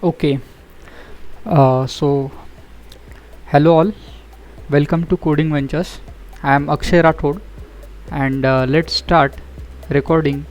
Okay, so hello all, welcome to Coding Ventures. I am Akshay Rathod, and let's start recording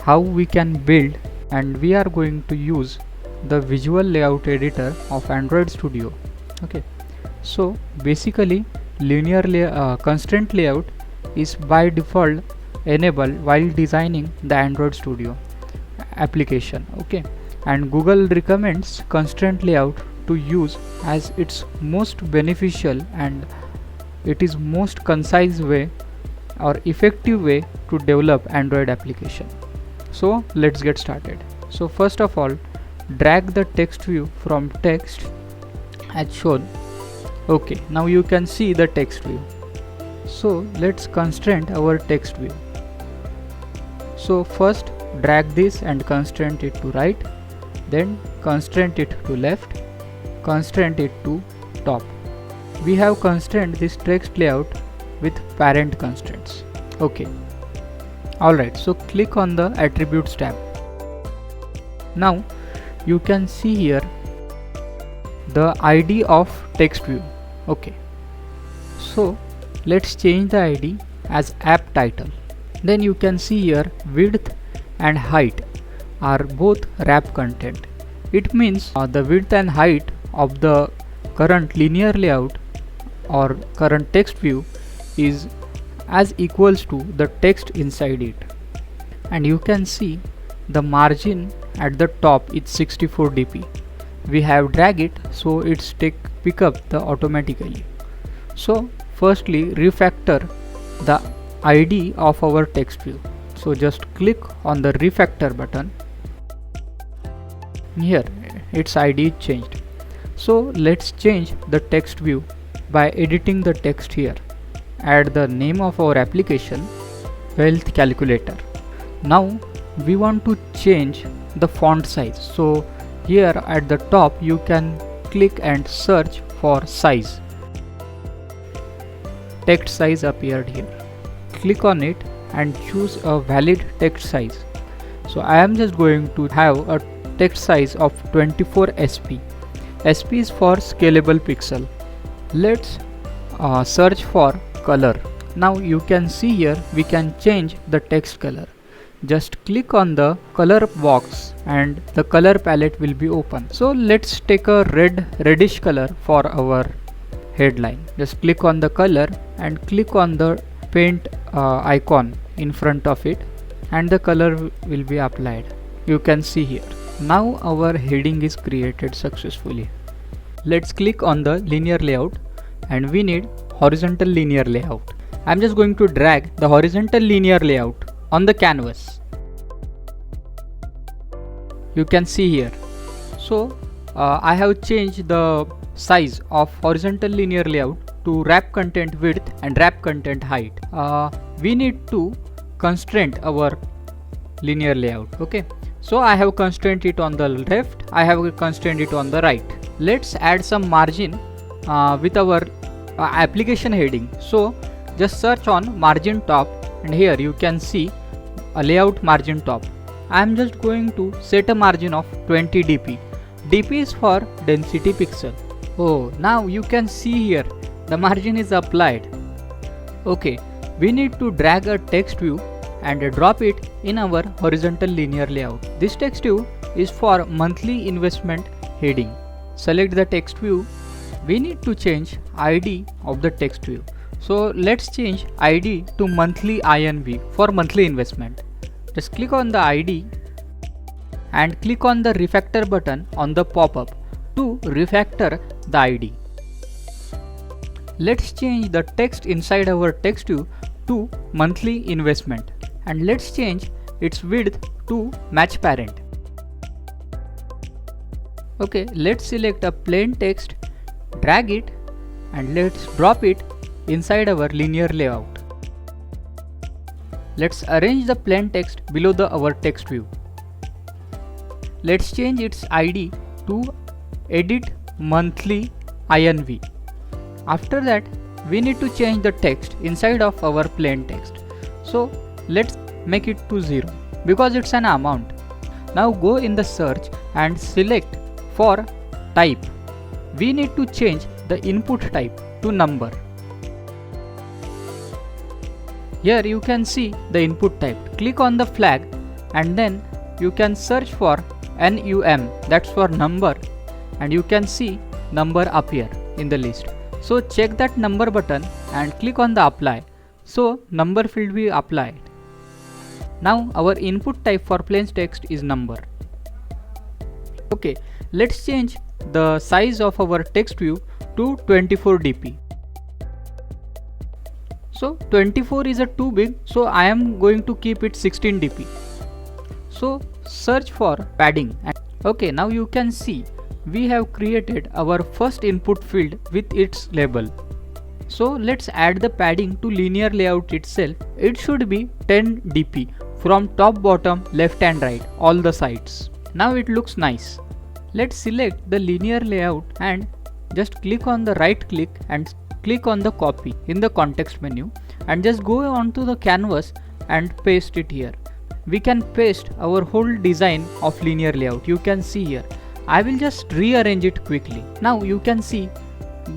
how we can build, and we are going to use the visual layout editor of Android Studio. Okay, so basically constraint layout is by default enabled while designing the Android Studio application. Okay, and Google recommends constraint layout to use as its most beneficial and it is most concise way or effective way to develop Android application. So let's get started. So first of all, drag the text view from text as shown. Okay, now you can see the text view. So let's constrain our text view. So first drag this and constrain it to right, then constrain it to left, constrain it to top. We have constrained this text layout with parent constraints. Okay, alright, so click on the attributes tab. Now you can see here the ID of text view. Okay, so let's change the ID as app title. Then you can see here width and height are both wrap content. It means the width and height of the current linear layout or current text view is as equals to the text inside it. And you can see the margin at the top is 64 dp. We have drag it so it's pick up the automatically. So firstly refactor the ID of our text view. So just click on the refactor button. Here its ID is changed. So let's change the text view by editing the text here. Add the name of our application, Wealth Calculator. Now we want to change the font size. So here at the top you can click and search for size. Text size appeared here. Click on it and choose a valid text size. So I am just going to have a text size of 24 sp. sp is for scalable pixel. Let's search for color. Now you can see here we can change the text color. Just click on the color box and the color palette will be open. So let's take a reddish color for our headline. Just click on the color and click on the paint icon in front of it and the color will be applied. You can see here. Now our heading is created successfully. Let's click on the linear layout and we need horizontal linear layout. I'm just going to drag the horizontal linear layout on the canvas. You can see here. So I have changed the size of horizontal linear layout to wrap content width and wrap content height. We need to constrain our linear layout. Okay, so I have constrained it on the left, I have constrained it on the right. Let's add some margin with our application heading. So just search on margin top and here you can see a layout margin top. I am just going to set a margin of 20 dp. dp is for density pixel. Oh, now you can see here the margin is applied. Okay, we need to drag a text view and drop it in our horizontal linear layout. This text view is for monthly investment heading. Select the text view. We need to change ID of the text view. So let's change ID to monthly INV for monthly investment. Just click on the ID and click on the refactor button on the pop-up to refactor the ID. Let's change the text inside our text view to monthly investment and let's change its width to match parent. Okay, let's select a plain text, drag it and let's drop it inside our linear layout. Let's arrange the plain text below our text view. Let's change its ID to edit monthly INV. After that we need to change the text inside of our plain text. So let's make it to 0 because it's an amount. Now go in the search and select For type, we need to change the input type to number. Here you can see the input type. Click on the flag and then you can search for NUM, that's for number, and you can see number appear in the list. So check that number button and click on the apply. So number field will be applied. Now our input type for plain text is number. Okay, let's change the size of our text view to 24 dp. So 24 is too big, so I am going to keep it 16 dp. So search for padding. Okay, now you can see we have created our first input field with its label. So let's add the padding to linear layout itself. It should be 10 dp from top, bottom, left and right, all the sides. Now it looks nice. Let's select the linear layout and just click on the right click and click on the copy in the context menu and just go onto the canvas and paste it here. We can paste our whole design of linear layout. You can see here. I will just rearrange it quickly. Now you can see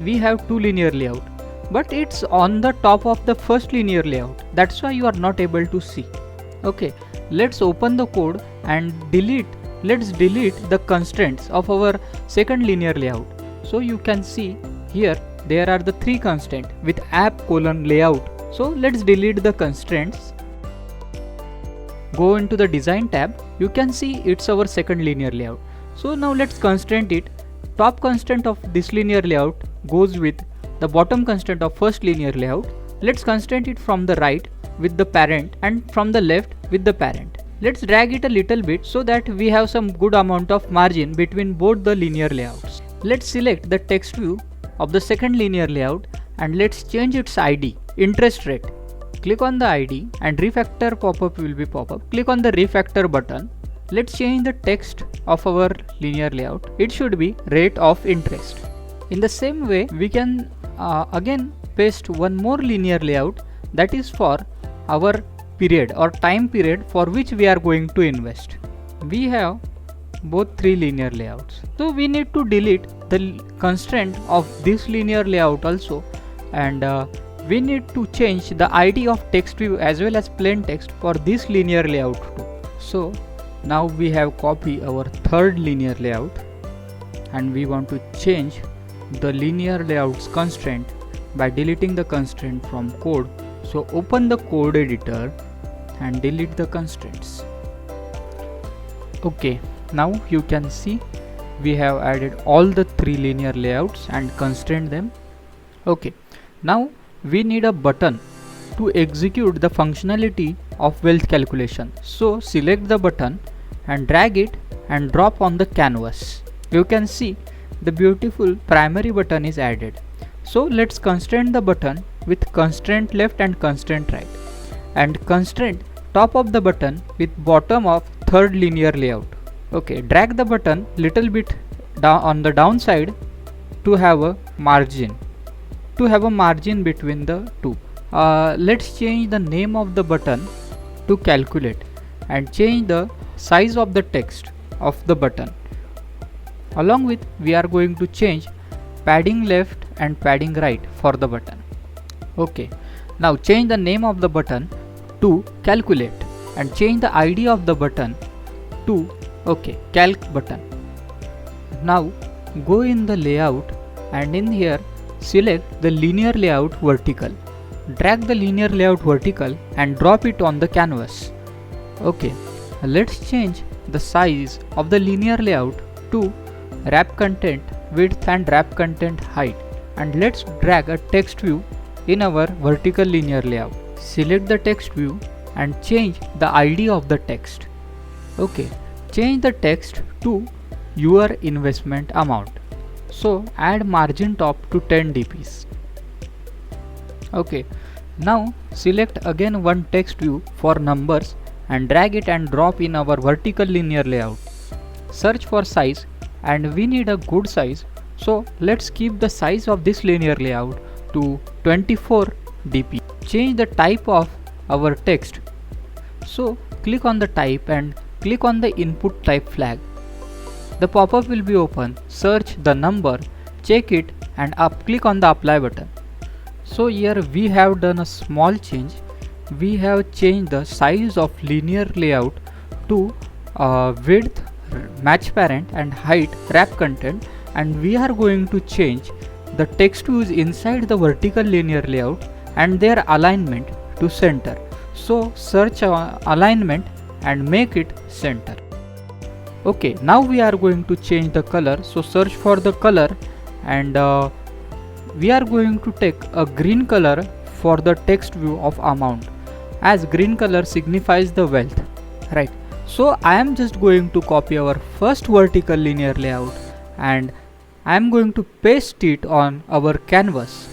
we have two linear layout, but it's on the top of the first linear layout. That's why you are not able to see. Okay, let's open the code and let's delete the constraints of our second linear layout. So you can see here there are the three constraints with app:layout. So let's delete the constraints. Go into the design tab. You can see it's our second linear layout. So now let's constraint it. Top constraint of this linear layout goes with the bottom constraint of first linear layout. Let's constraint it from the right with the parent and from the left with the parent. Let's drag it a little bit so that we have some good amount of margin between both the linear layouts. Let's select the text view of the second linear layout and let's change its ID, interest rate. Click on the ID and refactor pop-up will be pop-up. Click on the refactor button. Let's change the text of our linear layout. It should be rate of interest. In the same way, we can again paste one more linear layout, that is for our period or time period for which we are going to invest. We have both three linear layouts. So we need to delete the constraint of this linear layout also, and we need to change the ID of text view as well as plain text for this linear layout too. So now we have copied our third linear layout and we want to change the linear layout's constraint by deleting the constraint from code. So open the code editor and delete the constraints. Okay, now you can see we have added all the three linear layouts and constrained them. Okay, now we need a button to execute the functionality of wealth calculation. So select the button and drag it and drop on the canvas. You can see the beautiful primary button is added. So let's constrain the button with constraint left and constraint right, and constraint top of the button with bottom of third linear layout. Okay, drag the button little bit down on the downside to have a margin between the two. Let's change the name of the button to calculate and change the size of the text of the button. Along with, we are going to change padding left and padding right for the button. Okay, now change the name of the button to calculate and change the ID of the button to calc button. Now go in the layout and in here select the linear layout vertical. Drag the linear layout vertical and drop it on the canvas. Okay, let's change the size of the linear layout to wrap content width and wrap content height, and let's drag a text view in our vertical linear layout. Select the text view and change the ID of the text. Okay, change the text to your investment amount. So add margin top to 10 dps. Okay, now select again one text view for numbers and drag it and drop in our vertical linear layout. Search for size and we need a good size, so let's keep the size of this linear layout to 24 dp. Change the type of our text. So click on the type and click on the input type flag. The pop-up will be open. Search the number, check it, and click on the apply button. So here we have done a small change. We have changed the size of linear layout to width, match parent, and height wrap content, and we are going to change the text views inside the vertical linear layout and their alignment to center. So search alignment and make it center. Okay, now we are going to change the color. So search for the color, and we are going to take a green color for the text view of amount, as green color signifies the wealth, right? So I am just going to copy our first vertical linear layout and I am going to paste it on our canvas.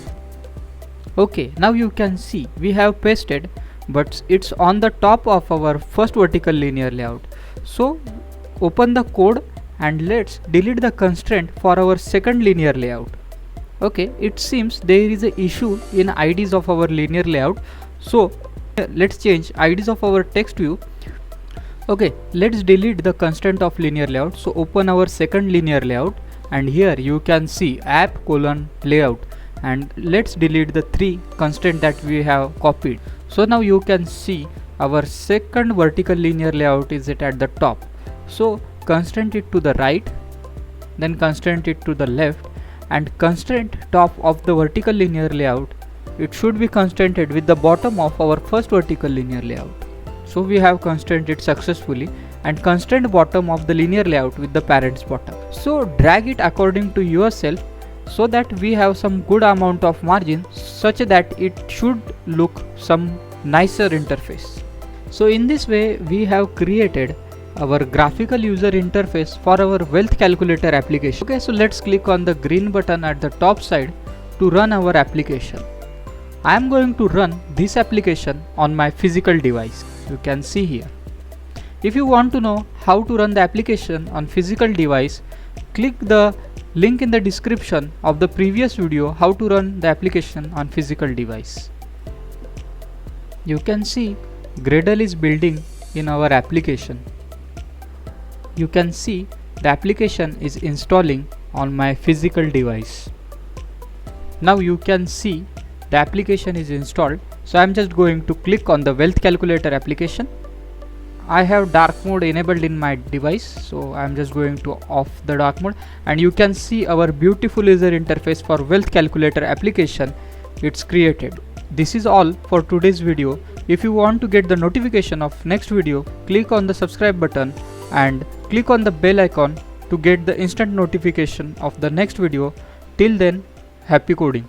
Okay, now you can see we have pasted, but it's on the top of our first vertical linear layout. So open the code and let's delete the constraint for our second linear layout. Okay, it seems there is an issue in IDs of our linear layout. So let's change IDs of our text view. Okay, let's delete the constraint of linear layout. So open our second linear layout, and here you can see app:layout, and let's delete the 3 constraint that we have copied. So now you can see our second vertical linear layout is at the top. So constraint it to the right, then constraint it to the left, and constraint top of the vertical linear layout. It should be constrainted with the bottom of our first vertical linear layout. So we have constrained it successfully, and constraint bottom of the linear layout with the parent's bottom. So drag it according to yourself so that we have some good amount of margin, such that it should look some nicer interface. So in this way we have created our graphical user interface for our wealth calculator application. Okay, so let's click on the green button at the top side to run our application. I am going to run this application on my physical device. You can see here. If you want to know how to run the application on physical device, click the link in the description of the previous video how to run the application on physical device. You can see Gradle is building in our application. You can see the application is installing on my physical device. Now you can see the application is installed. So I am just going to click on the wealth calculator application. I have dark mode enabled in my device, so I am just going to off the dark mode, and you can see our beautiful user interface for wealth calculator application. It's created. This is all for today's video. If you want to get the notification of next video, click on the subscribe button and click on the bell icon to get the instant notification of the next video. Till then, happy coding.